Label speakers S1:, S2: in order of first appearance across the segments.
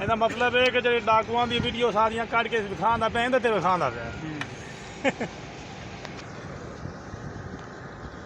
S1: ਇਹਦਾ ਮਤਲਬ ਇਹ ਕਿ ਜਿਹੜੇ ਡਾਕੂਆਂ ਦੀ ਵੀਡੀਓ ਸਾਰੀਆਂ ਕੱਢ ਕੇ ਵਿਖਾਉਂਦਾ ਪਿਆ ਇਹਦੇ ਤੇ ਵਿਖਾਉਂਦਾ ਪਿਆ।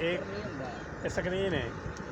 S1: ਇਹ ਸਕਰੀਨ ਹੈ،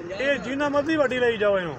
S2: 50
S1: ਇਹ ਜਿੰਨਾ ਮਰਜ਼ੀ ਵੱਡੀ ਲਈ ਜਾਓ ਇਹਨੂੰ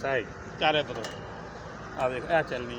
S1: ਸਹੀ ਚਾਰੇ ਤਰ੍ਹਾਂ ਆ ਦੇਖ ਇਹ ਚੱਲਣੀ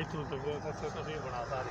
S1: ਇੱਥੋਂ ਤੱਕ ਤਸਵੀਰ ਬਣਾ ਸਾਰੀ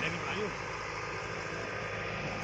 S1: ਮੇਰੀ ਬਣਾਇਓ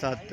S3: 7